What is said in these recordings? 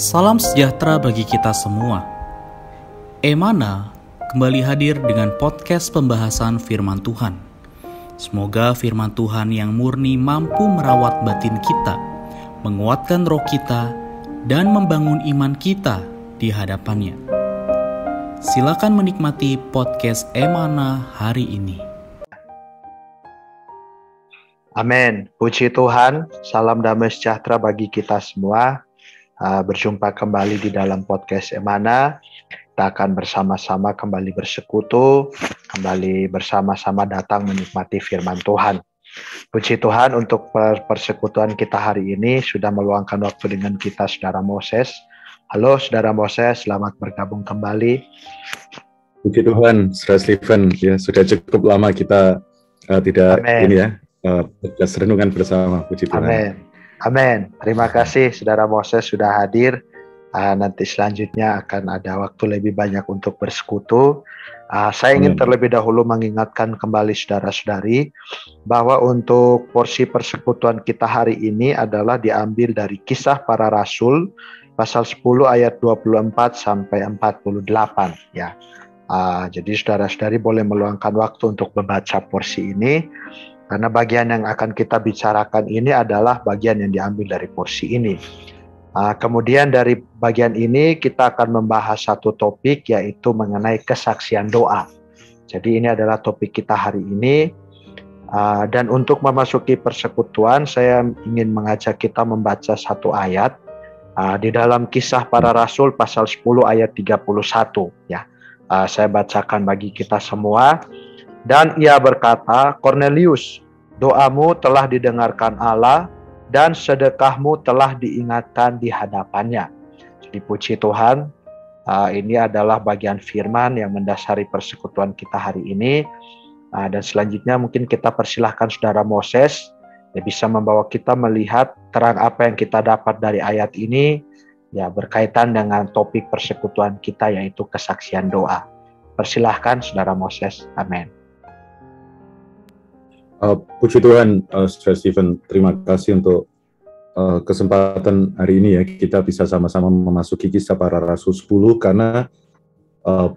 Salam sejahtera bagi kita semua. Emana kembali hadir dengan podcast pembahasan firman Tuhan. Semoga firman Tuhan yang murni mampu merawat batin kita, menguatkan roh kita, dan membangun iman kita di hadapannya. Silakan menikmati podcast Emana hari ini. Amin. Puji Tuhan, salam damai sejahtera bagi kita semua. Berjumpa kembali di dalam podcast Emana. Kita akan bersama-sama kembali bersekutu, kembali bersama-sama datang menikmati firman Tuhan. Puji Tuhan untuk persekutuan kita hari ini sudah meluangkan waktu dengan kita Saudara Moses. Halo Saudara Moses, selamat bergabung kembali. Puji Tuhan, Saudara Stephen, ya sudah cukup lama kita tidak Amen. ini ya renungan bersama. Puji Tuhan. Amin. Amin. Terima kasih Saudara Moses sudah hadir. Nanti selanjutnya akan ada waktu lebih banyak untuk bersekutu. Saya ingin terlebih dahulu mengingatkan kembali saudara-saudari bahwa untuk porsi persekutuan kita hari ini adalah diambil dari Kisah Para Rasul pasal 10 ayat 24 sampai 48 ya. Jadi saudara-saudari boleh meluangkan waktu untuk membaca porsi ini. Karena bagian yang akan kita bicarakan ini adalah bagian yang diambil dari porsi ini. Kemudian dari bagian ini kita akan membahas satu topik yaitu mengenai kesaksian doa. Jadi ini adalah topik kita hari ini. Dan untuk memasuki persekutuan saya ingin mengajak kita membaca satu ayat di dalam Kisah Para Rasul pasal 10 ayat 31 ya. Saya bacakan bagi kita semua. Dan ia berkata, Kornelius, doamu telah didengarkan Allah dan sedekahmu telah diingatkan di hadapannya. Jadi puji Tuhan, ini adalah bagian firman yang mendasari persekutuan kita hari ini. Dan selanjutnya mungkin kita persilahkan Saudara Moses yang bisa membawa kita melihat terang apa yang kita dapat dari ayat ini ya berkaitan dengan topik persekutuan kita yaitu kesaksian doa. Persilahkan Saudara Moses. Amin. Puji Tuhan, Saudara Stephen, terima kasih untuk kesempatan hari ini ya kita bisa sama-sama memasuki Kisah Para Rasul 10 karena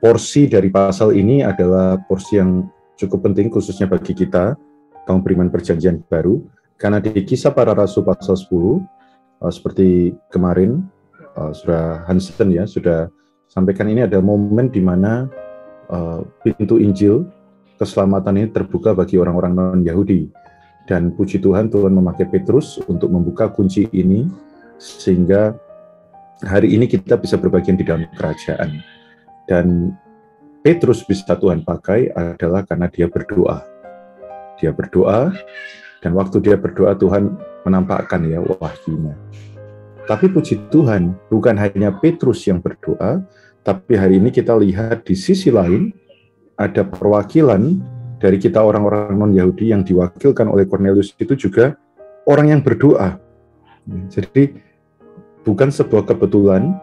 porsi dari pasal ini adalah porsi yang cukup penting khususnya bagi kita kaum beriman perjanjian baru karena di Kisah Para Rasul pasal 10 seperti kemarin Saudara Hansen ya sudah sampaikan ini ada momen di mana pintu Injil keselamatan ini terbuka bagi orang-orang non-Yahudi. Dan puji Tuhan, Tuhan memakai Petrus untuk membuka kunci ini, sehingga hari ini kita bisa berbagian di dalam kerajaan. Dan Petrus bisa Tuhan pakai adalah karena dia berdoa. Dia berdoa, dan waktu dia berdoa Tuhan menampakkan ya wahyunya. Tapi puji Tuhan, bukan hanya Petrus yang berdoa, tapi hari ini kita lihat di sisi lain, ada perwakilan dari kita orang-orang non-Yahudi yang diwakilkan oleh Kornelius itu juga orang yang berdoa. Jadi bukan sebuah kebetulan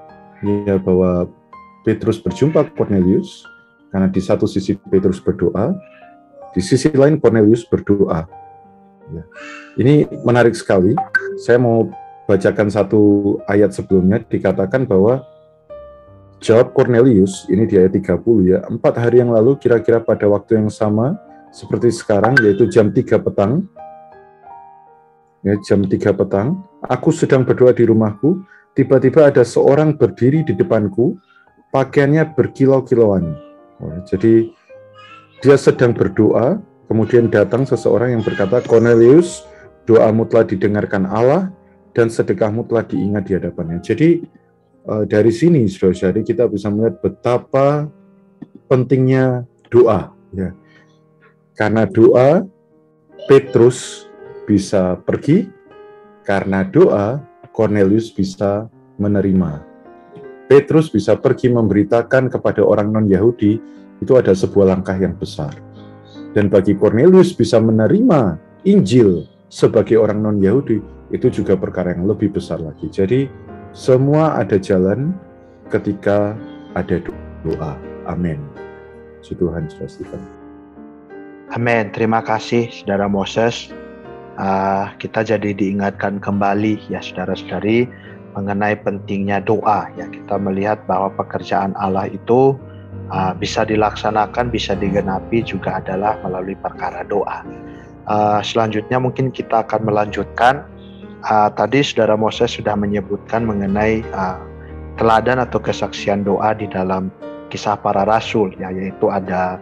ya bahwa Petrus berjumpa Kornelius karena di satu sisi Petrus berdoa, di sisi lain Kornelius berdoa. Ya. Ini menarik sekali. Saya mau bacakan satu ayat sebelumnya dikatakan bahwa jawab Kornelius, ini di ayat 30 ya, 4 hari yang lalu kira-kira pada waktu yang sama seperti sekarang, yaitu jam 3 petang, ya, jam 3 petang, aku sedang berdoa di rumahku, tiba-tiba ada seorang berdiri di depanku, pakaiannya berkilau-kilauan. Jadi dia sedang berdoa, kemudian datang seseorang yang berkata, Kornelius, doamu telah didengarkan Allah, dan sedekahmu telah diingat di hadapannya. Jadi dari sini, saudara-saudari, kita bisa melihat betapa pentingnya doa. Ya. Karena doa, Petrus bisa pergi. Karena doa, Kornelius bisa menerima. Petrus bisa pergi memberitakan kepada orang non-Yahudi, itu ada sebuah langkah yang besar. Dan bagi Kornelius bisa menerima Injil sebagai orang non-Yahudi, itu juga perkara yang lebih besar lagi. Jadi, semua ada jalan ketika ada doa. Amin. Puji Tuhan, Saudara Stephen. Amin. Terima kasih, Saudara Moses. Kita jadi diingatkan kembali ya saudara-saudari mengenai pentingnya doa. Ya, kita melihat bahwa pekerjaan Allah itu bisa dilaksanakan, bisa digenapi juga adalah melalui perkara doa. Selanjutnya mungkin kita akan melanjutkan. Tadi Saudara Moses sudah menyebutkan mengenai teladan atau kesaksian doa di dalam Kisah Para Rasul, ya, yaitu ada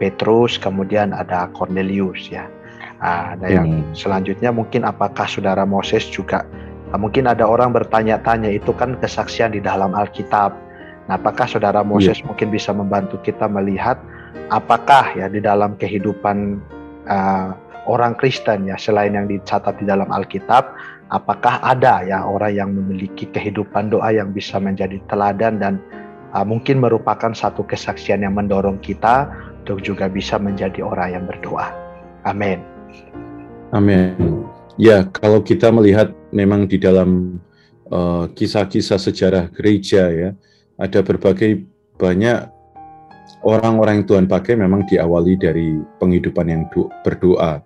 Petrus, kemudian ada Cornelius, ya. Nah, yang selanjutnya mungkin apakah Saudara Moses juga, mungkin ada orang bertanya-tanya, itu kan kesaksian di dalam Alkitab. Nah, apakah Saudara Moses mungkin bisa membantu kita melihat apakah ya di dalam kehidupan orang Kristen, ya, selain yang dicatat di dalam Alkitab, apakah ada ya orang yang memiliki kehidupan doa yang bisa menjadi teladan dan mungkin merupakan satu kesaksian yang mendorong kita untuk juga bisa menjadi orang yang berdoa. Amin. Amin. Ya, kalau kita melihat memang di dalam kisah-kisah sejarah gereja, ya, ada berbagai banyak orang-orang yang Tuhan pakai memang diawali dari penghidupan yang berdoa.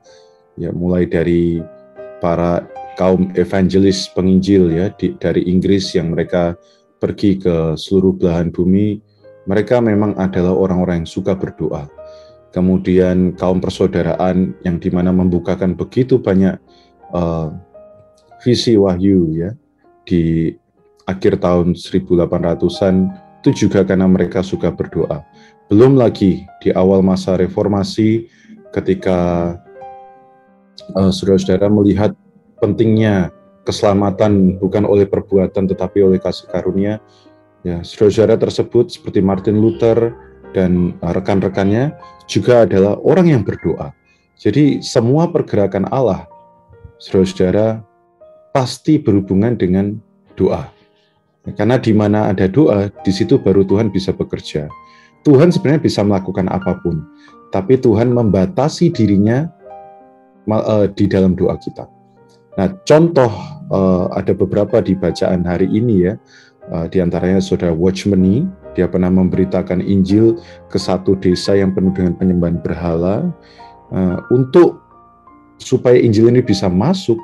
Ya, mulai dari para kaum evangelis penginjil, ya, dari Inggris yang mereka pergi ke seluruh belahan bumi, mereka memang adalah orang-orang yang suka berdoa. Kemudian kaum persaudaraan yang dimana membukakan begitu banyak visi wahyu, ya, di akhir tahun 1800-an, itu juga karena mereka suka berdoa. Belum lagi di awal masa reformasi ketika saudara-saudara melihat pentingnya keselamatan bukan oleh perbuatan tetapi oleh kasih karunia, ya, saudara-saudara tersebut seperti Martin Luther dan rekan-rekannya juga adalah orang yang berdoa. Jadi semua pergerakan Allah, saudara-saudara, pasti berhubungan dengan doa. Karena di mana ada doa, di situ baru Tuhan bisa bekerja. Tuhan sebenarnya bisa melakukan apapun, tapi Tuhan membatasi dirinya di dalam doa kita. Nah, contoh ada beberapa di bacaan hari ini, ya, di antaranya Saudara Watchmeni, dia pernah memberitakan Injil ke satu desa yang penuh dengan penyembahan berhala. Untuk supaya Injil ini bisa masuk,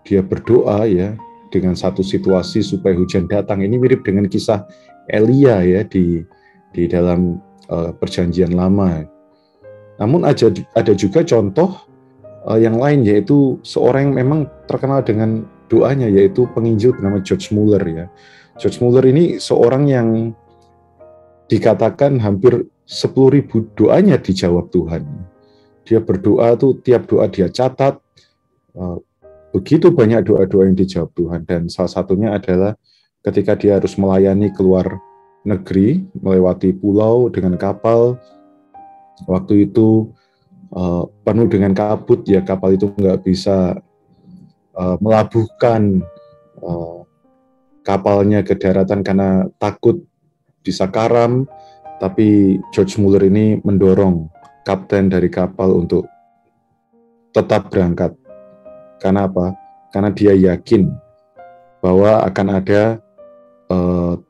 dia berdoa, ya, dengan satu situasi supaya hujan datang. Ini mirip dengan kisah Elia, ya, di dalam Perjanjian Lama. Namun ada juga contoh yang lain, yaitu seorang yang memang terkenal dengan doanya, yaitu penginjil bernama George Muller, ya. George Muller ini seorang yang dikatakan hampir 10.000 doanya dijawab Tuhan. Dia berdoa tuh, tiap doa dia catat. Begitu banyak doa-doa yang dijawab Tuhan, dan salah satunya adalah ketika dia harus melayani keluar negeri, melewati pulau dengan kapal. Waktu itu penuh dengan kabut, ya, kapal itu nggak bisa melabuhkan kapalnya ke daratan karena takut bisa karam. Tapi George Muller ini mendorong kapten dari kapal untuk tetap berangkat. Karena apa? Karena dia yakin bahwa akan ada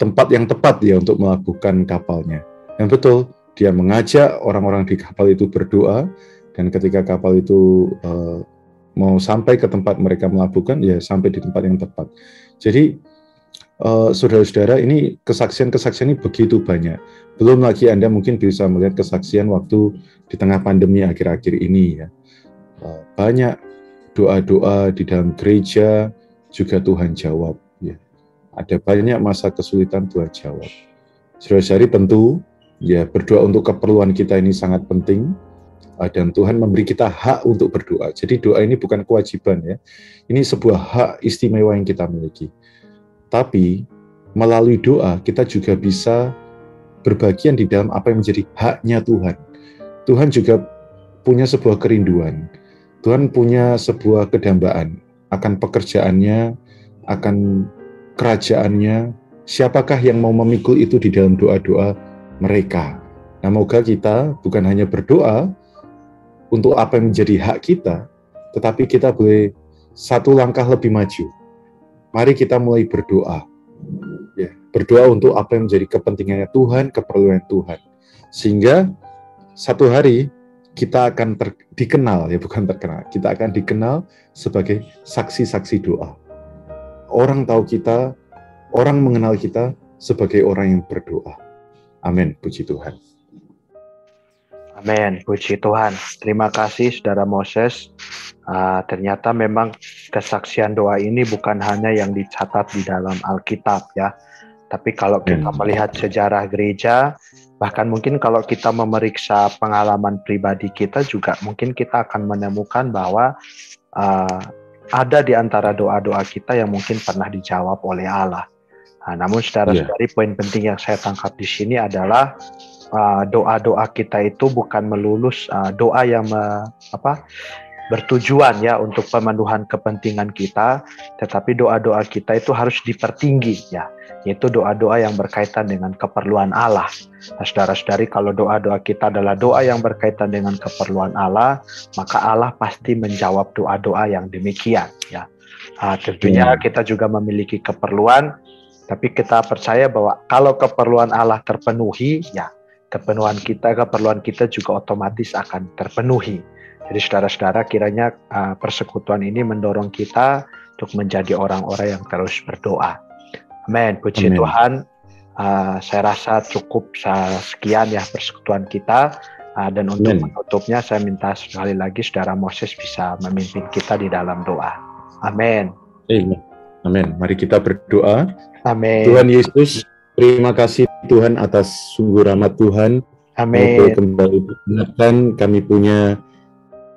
tempat yang tepat, ya, untuk melabuhkan kapalnya. Dan betul, dia mengajak orang-orang di kapal itu berdoa, dan ketika kapal itu mau sampai ke tempat mereka melabuhkan, ya, sampai di tempat yang tepat. Jadi saudara-saudara, ini kesaksian-kesaksian ini begitu banyak. Belum lagi Anda mungkin bisa melihat kesaksian waktu di tengah pandemi akhir-akhir ini, ya. Banyak doa-doa di dalam gereja juga Tuhan jawab, ya. Ada banyak masa kesulitan Tuhan jawab. Saudara-saudari, tentu, ya, berdoa untuk keperluan kita ini sangat penting, dan Tuhan memberi kita hak untuk berdoa. Jadi doa ini bukan kewajiban, ya. Ini sebuah hak istimewa yang kita miliki. Tapi melalui doa kita juga bisa berbagian di dalam apa yang menjadi haknya Tuhan. Tuhan juga punya sebuah kerinduan. Tuhan punya sebuah kedambaan akan pekerjaannya, akan kerajaannya. Siapakah yang mau memikul itu di dalam doa-doa mereka? Nah, moga kita bukan hanya berdoa untuk apa yang menjadi hak kita, tetapi kita boleh satu langkah lebih maju. Mari kita mulai berdoa. Ya, berdoa untuk apa yang menjadi kepentingannya Tuhan, keperluan Tuhan. Sehingga satu hari kita akan dikenal, ya, bukan terkenal. Kita akan dikenal sebagai saksi-saksi doa. Orang tahu kita orang mengenal kita sebagai orang yang berdoa. Amin, puji Tuhan. Amin, puji Tuhan. Terima kasih Saudara Moses. Ternyata memang kesaksian doa ini bukan hanya yang dicatat di dalam Alkitab ya. Tapi kalau kita melihat sejarah gereja, bahkan mungkin kalau kita memeriksa pengalaman pribadi kita juga mungkin kita akan menemukan bahwa ada di antara doa-doa kita yang mungkin pernah dijawab oleh Allah. Namun saudara-saudari, poin penting yang saya tangkap di sini adalah doa-doa kita itu bukan melulus doa yang bertujuan ya untuk pemenuhan kepentingan kita, tetapi doa-doa kita itu harus dipertinggi ya, yaitu doa-doa yang berkaitan dengan keperluan Allah. Nah, saudara-saudari, kalau doa-doa kita adalah doa yang berkaitan dengan keperluan Allah, maka Allah pasti menjawab doa-doa yang demikian ya. Tentunya kita juga memiliki keperluan, tapi kita percaya bahwa kalau keperluan Allah terpenuhi, ya keperluan kita juga otomatis akan terpenuhi. Jadi saudara-saudara, kiranya persekutuan ini mendorong kita untuk menjadi orang-orang yang terus berdoa. Amin. Puji Tuhan. Saya rasa cukup sekian ya persekutuan kita. Dan untuk menutupnya saya minta sekali lagi Saudara Moses bisa memimpin kita di dalam doa. Amin. Amin. Mari kita berdoa. Amin. Tuhan Yesus, terima kasih Tuhan atas sungguh rahmat Tuhan. Amin. Untuk kembali diingatkan kami punya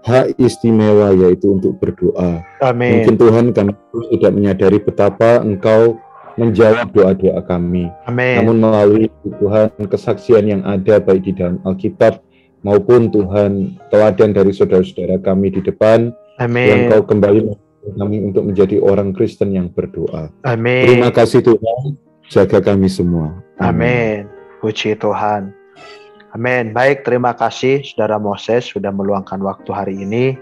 hak istimewa yaitu untuk berdoa. Amin. Mungkin Tuhan kami tidak menyadari betapa Engkau menjawab doa-doa kami. Amin. Namun melalui Tuhan kesaksian yang ada baik di dalam Alkitab maupun Tuhan teladan dari saudara-saudara kami di depan, Amin. yang Engkau kembali kami untuk menjadi orang Kristen yang berdoa. Amin. Terima kasih Tuhan, jaga kami semua. Amin. Puji Tuhan. Amin. Baik, terima kasih Saudara Moses sudah meluangkan waktu hari ini.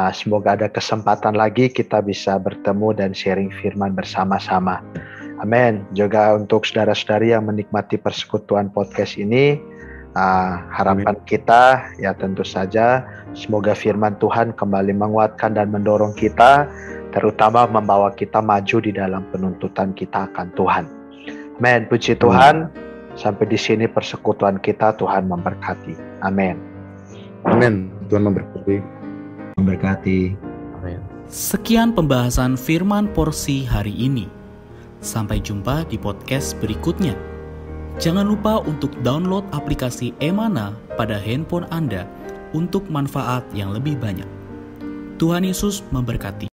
Semoga ada kesempatan lagi kita bisa bertemu dan sharing firman bersama-sama. Amin. Juga untuk saudara-saudari yang menikmati persekutuan podcast ini, harapan kita ya tentu saja semoga firman Tuhan kembali menguatkan dan mendorong kita, terutama membawa kita maju di dalam penuntutan kita akan Tuhan. Amin. Puji Tuhan. Sampai di sini persekutuan kita, Tuhan memberkati. Amin. Amin. Tuhan memberkati. Amin. Sekian pembahasan firman porsi hari ini. Sampai jumpa di podcast berikutnya. Jangan lupa untuk download aplikasi Emana pada handphone Anda untuk manfaat yang lebih banyak. Tuhan Yesus memberkati.